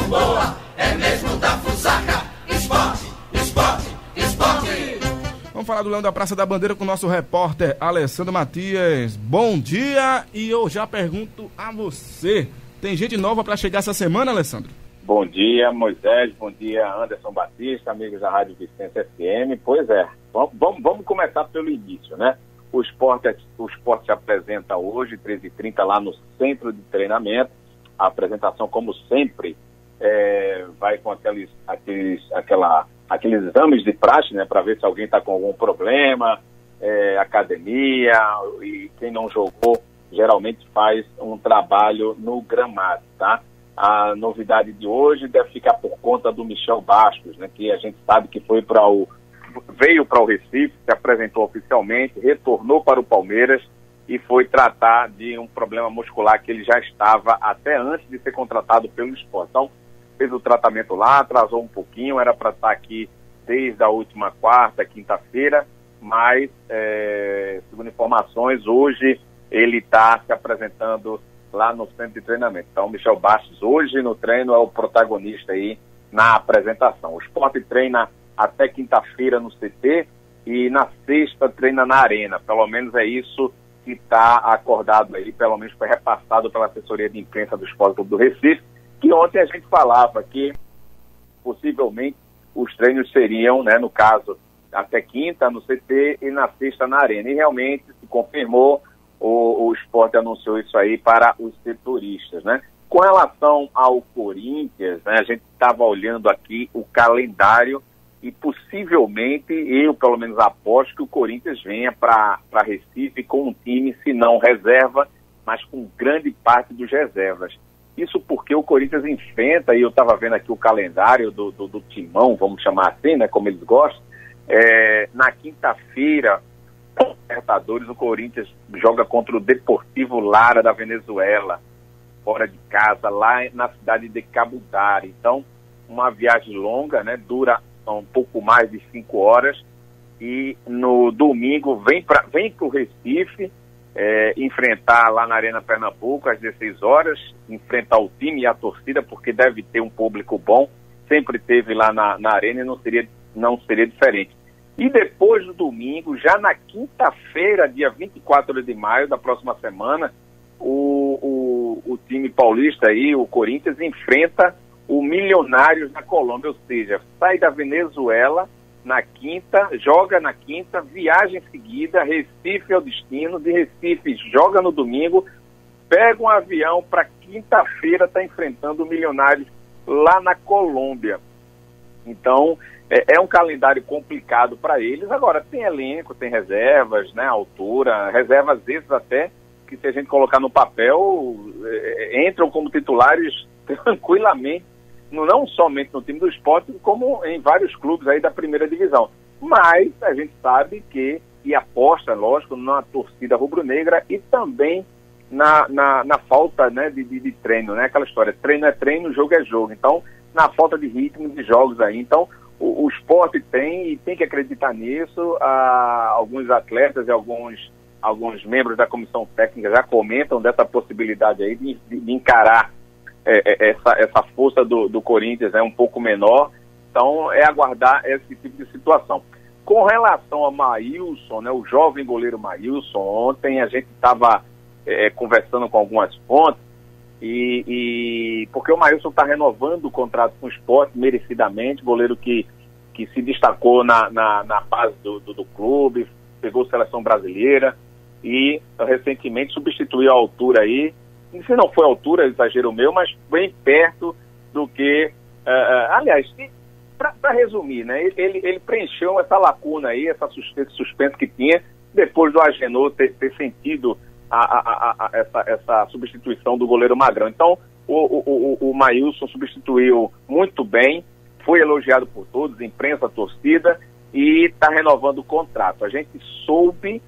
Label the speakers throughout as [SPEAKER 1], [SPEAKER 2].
[SPEAKER 1] boa, é mesmo da Fusaca. Esporte, esporte, esporte.
[SPEAKER 2] Vamos falar do Leão da Praça da Bandeira com o nosso repórter Alessandro Matias. Bom dia, e eu já pergunto a você, tem gente nova para chegar essa semana, Alessandro?
[SPEAKER 3] Bom dia, Moisés, bom dia, Anderson Batista, amigos da Rádio Vicência FM. Pois é, vamos começar pelo início, né? O esporte se apresenta hoje, 13h30, lá no centro de treinamento. A apresentação, como sempre, vai com aqueles exames de praxe, né, para ver se alguém está com algum problema, academia, e quem não jogou geralmente faz um trabalho no gramado, tá? A novidade de hoje deve ficar por conta do Michel Bastos, né, que a gente sabe que veio para o Recife, se apresentou oficialmente, retornou para o Palmeiras e foi tratar de um problema muscular que ele já estava até antes de ser contratado pelo Sport. Então, fez o tratamento lá, atrasou um pouquinho, era para estar aqui desde a última quarta, quinta-feira, mas, segundo informações, hoje ele está se apresentando lá no centro de treinamento. Então, Michel Bastos, hoje no treino, é o protagonista aí na apresentação. O Sport treina até quinta-feira no CT e na sexta treina na Arena. Pelo menos é isso que está acordado aí, pelo menos foi repassado pela assessoria de imprensa do Sport Clube do Recife, que ontem a gente falava que possivelmente os treinos seriam, né, no caso, até quinta no CT e na sexta na Arena. E realmente se confirmou, o Sport anunciou isso aí para os setoristas, né? Com relação ao Corinthians, né, a gente estava olhando aqui o calendário e possivelmente, eu pelo menos aposto que o Corinthians venha para Recife com um time, se não reserva, mas com grande parte dos reservas. Isso porque o Corinthians enfrenta, e eu estava vendo aqui o calendário do timão, vamos chamar assim, né, como eles gostam, na quinta-feira, Libertadores, o Corinthians joga contra o Deportivo Lara da Venezuela, fora de casa, lá na cidade de Cabudare. Então, uma viagem longa, né, dura um pouco mais de 5 horas, e no domingo vem para o Recife, enfrentar lá na Arena Pernambuco às 16 horas, enfrentar o time e a torcida, porque deve ter um público bom, sempre teve lá na Arena e não seria diferente. E depois do domingo, já na quinta-feira, dia 24 de maio da próxima semana, o time paulista aí, o Corinthians, enfrenta o Milionários na Colômbia, ou seja, sai da Venezuela na quinta, joga na quinta, viagem seguida, Recife é o destino, de Recife joga no domingo, pega um avião para quinta-feira, está enfrentando o Milionários lá na Colômbia. Então, é um calendário complicado para eles. Agora, tem elenco, tem reservas, né, altura, reservas esses até, que se a gente colocar no papel, entram como titulares tranquilamente, não somente no time do Sport, como em vários clubes aí da primeira divisão. Mas a gente sabe que, e aposta, lógico, na torcida rubro-negra e também na falta, né, de treino, né? Aquela história, treino é treino, jogo é jogo. Então, na falta de ritmo de jogos aí. Então, o Sport tem que acreditar nisso. Alguns atletas e alguns membros da comissão técnica já comentam dessa possibilidade aí de encarar essa força do Corinthians, um pouco menor. Então, aguardar esse tipo de situação. Com relação a Maílson, né, o jovem goleiro Maílson, ontem a gente estava conversando com algumas fontes, porque o Maílson está renovando o contrato com o Sport merecidamente, goleiro que se destacou na base do clube, pegou seleção brasileira e recentemente substituiu a altura aí. Se não foi a altura, exagero meu, mas bem perto do que... aliás, para resumir, né, ele preencheu essa lacuna aí, esse suspenso que tinha, depois do Agenor ter sentido essa substituição do goleiro Magrão. Então, o Maílson substituiu muito bem, foi elogiado por todos, imprensa, torcida, e está renovando o contrato. A gente soube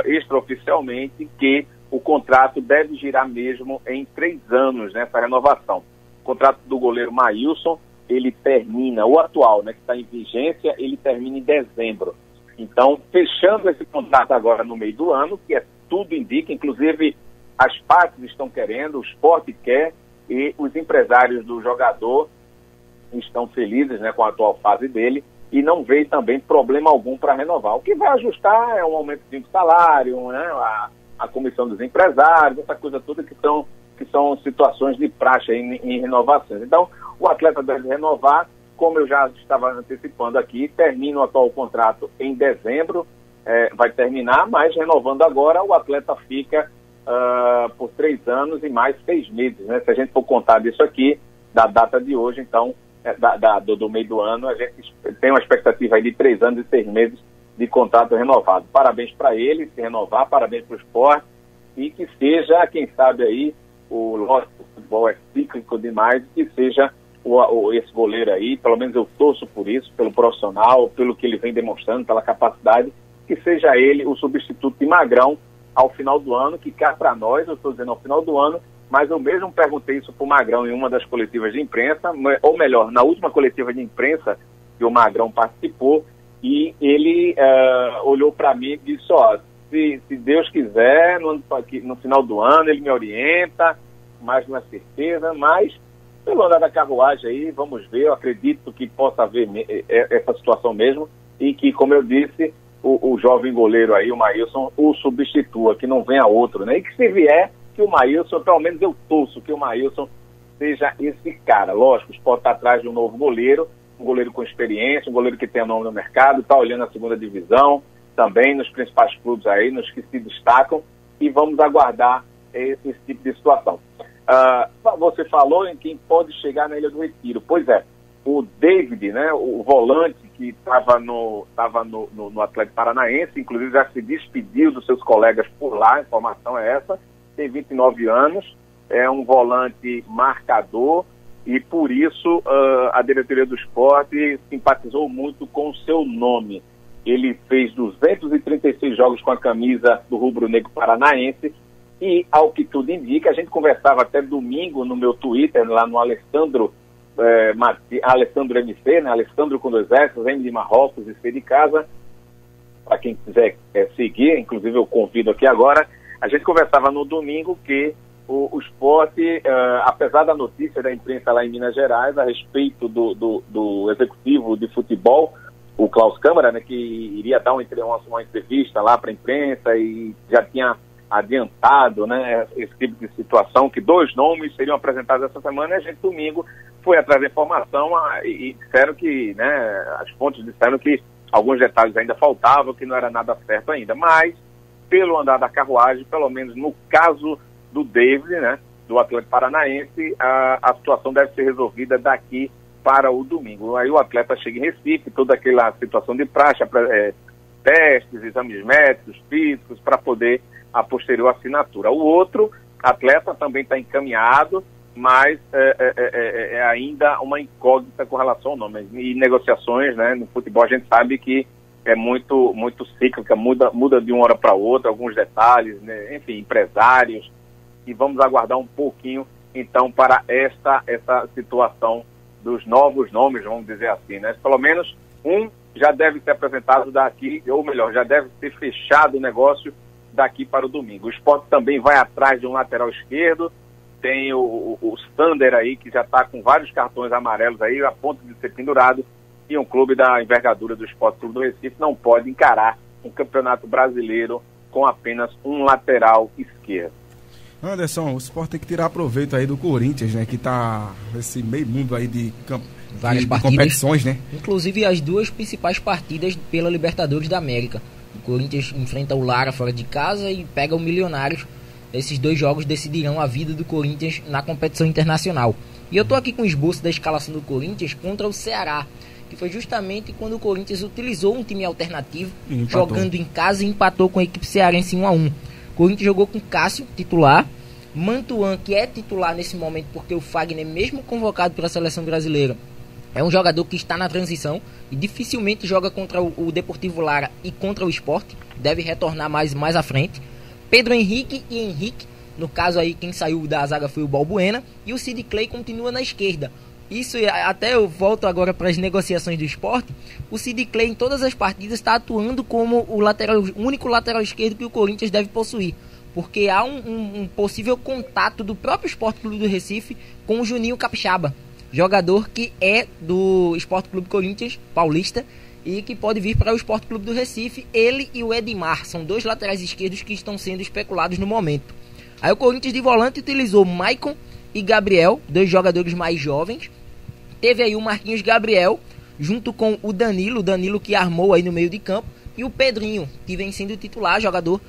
[SPEAKER 3] extraoficialmente que o contrato deve girar mesmo em 3 anos nessa renovação. O contrato do goleiro Maílson, ele termina, o atual, né, que está em vigência, ele termina em dezembro. Então, fechando esse contrato agora no meio do ano, que tudo indica, inclusive as partes estão querendo, o Sport quer, e os empresários do jogador estão felizes, né, com a atual fase dele e não veem também problema algum para renovar. O que vai ajustar é um aumento de salário, né, a comissão dos empresários, essa coisa toda que são situações de praxe em renovações. Então, o atleta deve renovar, como eu já estava antecipando aqui, termina o atual contrato em dezembro, vai terminar, mas renovando agora, o atleta fica por 3 anos e mais 6 meses, né? Se a gente for contar disso aqui, da data de hoje, então, do meio do ano, a gente tem uma expectativa aí de 3 anos e 6 meses de contrato renovado. Parabéns para ele, se renovar, parabéns para o esporte, e que seja, quem sabe aí, lógico, o futebol é cíclico demais, que seja esse goleiro aí, pelo menos eu torço por isso, pelo profissional, pelo que ele vem demonstrando, pela capacidade, que seja ele o substituto de Magrão ao final do ano, que cá para nós, eu estou dizendo ao final do ano, mas eu mesmo perguntei isso para o Magrão em uma das coletivas de imprensa, ou melhor, na última coletiva de imprensa que o Magrão participou, e ele olhou para mim e disse, se Deus quiser, no final do ano ele me orienta, mas não é certeza, mas pelo andar da carruagem aí, vamos ver, eu acredito que possa haver essa situação mesmo, e que, como eu disse, o jovem goleiro aí, o Maílson, o substitua, que não venha outro, né? E que se vier, que o Maílson, pelo menos eu torço que o Maílson seja esse cara. Lógico, o Sport está atrás de um novo goleiro, um goleiro com experiência, um goleiro que tem nome no mercado, está olhando a segunda divisão, também nos principais clubes aí, nos que se destacam, e vamos aguardar esse tipo de situação. Você falou em quem pode chegar na Ilha do Retiro. Pois é, o David, né, o volante que estava no Atlético Paranaense, inclusive já se despediu dos seus colegas por lá, a informação é essa, tem 29 anos, é um volante marcador e por isso a diretoria do esporte simpatizou muito com o seu nome. Ele fez 236 jogos com a camisa do rubro-negro paranaense e, ao que tudo indica, a gente conversava até domingo no meu Twitter, lá no Alessandro MC, né? Alessandro com 2 S, M de Marrocos e C de casa, para quem quiser seguir, inclusive eu convido aqui agora. A gente conversava no domingo que o Sport, apesar da notícia da imprensa lá em Minas Gerais a respeito do executivo de futebol, o Klaus Câmara, né, que iria dar uma entrevista lá para a imprensa e já tinha adiantado, né, esse tipo de situação, que 2 nomes seriam apresentados essa semana, e a gente domingo foi atrás da informação e disseram que, né, as fontes disseram que alguns detalhes ainda faltavam, que não era nada certo ainda, mas pelo andar da carruagem, pelo menos no caso do David, né, do Atlético Paranaense, a situação deve ser resolvida daqui para o domingo. Aí o atleta chega em Recife, toda aquela situação de praxe, testes, exames médicos, físicos, para poder a posterior assinatura. O outro atleta também está encaminhado, mas é ainda uma incógnita com relação ao nome. E negociações, né, no futebol a gente sabe que é muito cíclica, muda de uma hora para outra, alguns detalhes, né, enfim, empresários, e vamos aguardar um pouquinho, então, para essa situação dos novos nomes, vamos dizer assim, né? Pelo menos um já deve ser apresentado daqui, ou melhor, já deve ser fechado o negócio daqui para o domingo. O Sport também vai atrás de um lateral esquerdo, tem o Sander aí, que já está com vários cartões amarelos aí, a ponto de ser pendurado, e um clube da envergadura do Sport Clube do Recife não pode encarar um campeonato brasileiro com apenas um lateral esquerdo.
[SPEAKER 2] Anderson, o Sport tem que tirar proveito aí do Corinthians, né, que tá nesse meio mundo aí de
[SPEAKER 4] várias
[SPEAKER 2] competições, né?
[SPEAKER 4] Inclusive as 2 principais partidas pela Libertadores da América. O Corinthians enfrenta o Lara fora de casa e pega o Milionários. Esses 2 jogos decidirão a vida do Corinthians na competição internacional. E eu tô aqui com o esboço da escalação do Corinthians contra o Ceará, que foi justamente quando o Corinthians utilizou um time alternativo, jogando em casa e empatou com a equipe cearense 1-1. O Corinthians jogou com Cássio, titular, Mantuan, que é titular nesse momento porque o Fagner, mesmo convocado pela seleção brasileira, é um jogador que está na transição e dificilmente joga contra o Deportivo Lara e contra o Sport, deve retornar mais à frente. Pedro Henrique e Henrique, no caso aí quem saiu da zaga foi o Balbuena, e o Sid Clay continua na esquerda. Isso, até eu volto agora para as negociações do Sport. O Sid Clay em todas as partidas está atuando como o único lateral esquerdo que o Corinthians deve possuir. porque há um possível contato do próprio Sport Clube do Recife com o Juninho Capixaba, jogador que é do Sport Clube Corinthians Paulista e que pode vir para o Sport Clube do Recife. Ele e o Edmar são 2 laterais esquerdos que estão sendo especulados no momento. Aí o Corinthians de volante utilizou Maicon e Gabriel, 2 jogadores mais jovens. Teve aí o Marquinhos Gabriel junto com o Danilo que armou aí no meio de campo, e o Pedrinho, que vem sendo titular, jogador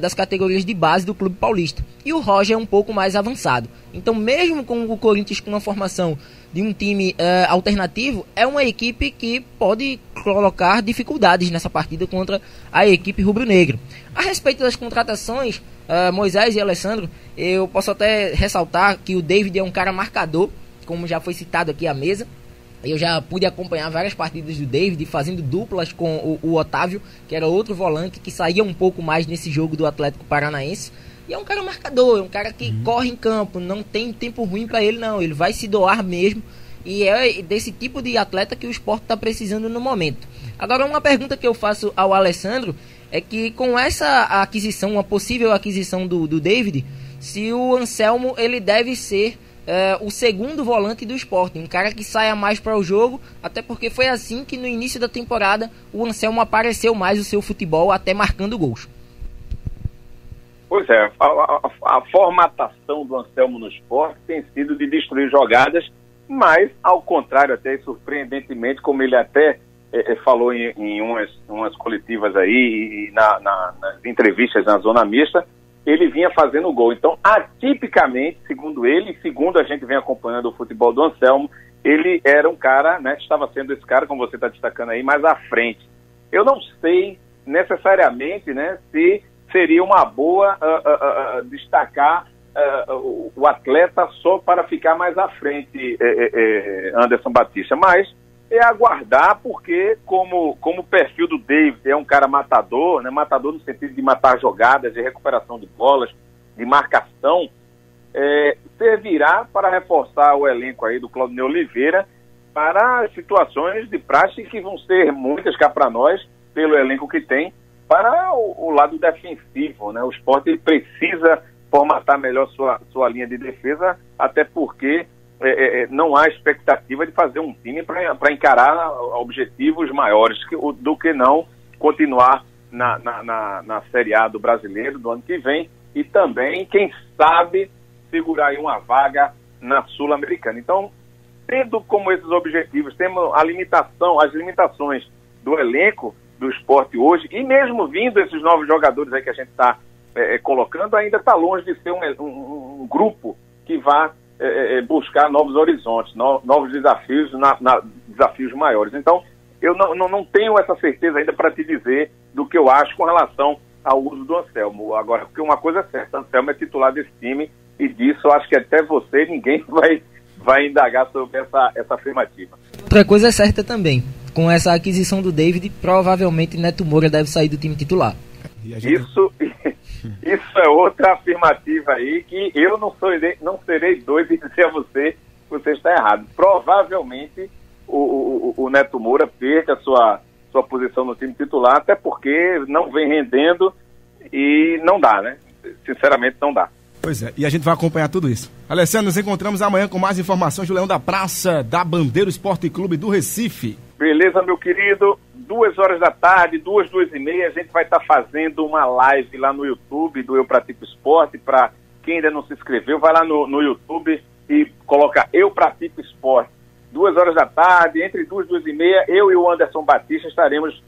[SPEAKER 4] das categorias de base do Clube Paulista. E o Roger é um pouco mais avançado. Então, mesmo com o Corinthians com uma formação de um time alternativo, é uma equipe que pode colocar dificuldades nessa partida contra a equipe rubro-negra. A respeito das contratações, Moisés e Alessandro, eu posso até ressaltar que o David é um cara marcador, como já foi citado aqui à mesa. Eu já pude acompanhar várias partidas do David fazendo duplas com o Otávio, que era outro volante que saía um pouco mais nesse jogo do Atlético Paranaense. E é um cara marcador, é um cara que corre em campo, não tem tempo ruim para ele não, ele vai se doar mesmo. E é desse tipo de atleta que o Sport está precisando no momento. Agora, uma pergunta que eu faço ao Alessandro é que com essa aquisição, uma possível aquisição do David, se o Anselmo ele deve ser o segundo volante do Sport, um cara que saia mais para o jogo, até porque foi assim que no início da temporada o Anselmo apareceu mais o seu futebol, até marcando gols.
[SPEAKER 3] Pois é, a formatação do Anselmo no Sport tem sido de destruir jogadas, mas ao contrário, até surpreendentemente, como ele até falou em umas coletivas aí e nas entrevistas na zona mista, ele vinha fazendo gol. Então, atipicamente, segundo ele, segundo a gente vem acompanhando o futebol do Anselmo, ele era um cara, né, estava sendo esse cara, como você está destacando aí, mais à frente. Eu não sei necessariamente, né, se seria uma boa destacar o atleta só para ficar mais à frente, Anderson Batista, mas é aguardar, porque como o perfil do David é um cara matador, né, matador no sentido de matar jogadas, de recuperação de bolas, de marcação, servirá para reforçar o elenco aí do Claudinei Oliveira para situações de praxe que vão ser muitas cá para nós, pelo elenco que tem, para o lado defensivo, né? O Sport precisa formatar melhor sua linha de defesa, até porque não há expectativa de fazer um time para encarar objetivos maiores do que não continuar na Série A do Brasileiro do ano que vem e também, quem sabe, segurar aí uma vaga na Sul-Americana. Então, tendo como esses objetivos, temos as limitações do elenco do Sport hoje, e mesmo vindo esses novos jogadores aí que a gente está colocando, ainda está longe de ser um grupo que vá buscar novos horizontes, novos desafios, desafios maiores. Então, eu não tenho essa certeza ainda para te dizer do que eu acho com relação ao uso do Anselmo. Agora, porque uma coisa é certa, Anselmo é titular desse time, e disso eu acho que até você, ninguém vai indagar sobre essa afirmativa.
[SPEAKER 4] Outra coisa é certa também, com essa aquisição do David, provavelmente Neto Moura deve sair do time titular.
[SPEAKER 3] Isso é outra afirmativa aí que eu não serei doido em dizer a você que você está errado. Provavelmente o Neto Moura perca sua posição no time titular, até porque não vem rendendo e não dá, né? Sinceramente não dá.
[SPEAKER 2] Pois é, e a gente vai acompanhar tudo isso. Alessandro, nos encontramos amanhã com mais informações do Leão da Praça, da Bandeira Esporte Clube do Recife.
[SPEAKER 3] Beleza, meu querido. 2h da tarde, 2h30, a gente vai estar fazendo uma live lá no YouTube do Eu Pratico Esporte. Para quem ainda não se inscreveu, vai lá no YouTube e coloca Eu Pratico Esporte. 2h da tarde, entre 2h e 2h30, eu e o Anderson Batista estaremos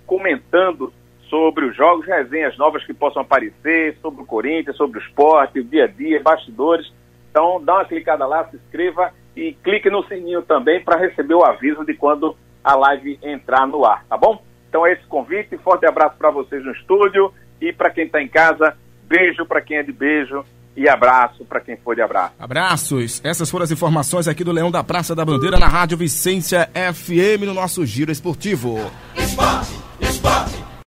[SPEAKER 3] comentando sobre os jogos, resenhas novas que possam aparecer, sobre o Corinthians, sobre o Sport, o dia a dia, bastidores. Então, dá uma clicada lá, se inscreva e clique no sininho também para receber o aviso de quando a live entrar no ar, tá bom? Então é esse convite, forte abraço para vocês no estúdio e para quem está em casa, beijo para quem é de beijo e abraço para quem for de abraço.
[SPEAKER 2] Abraços, essas foram as informações aqui do Leão da Praça da Bandeira na Rádio Vicência FM no nosso Giro Esportivo.
[SPEAKER 1] Esporte, esporte.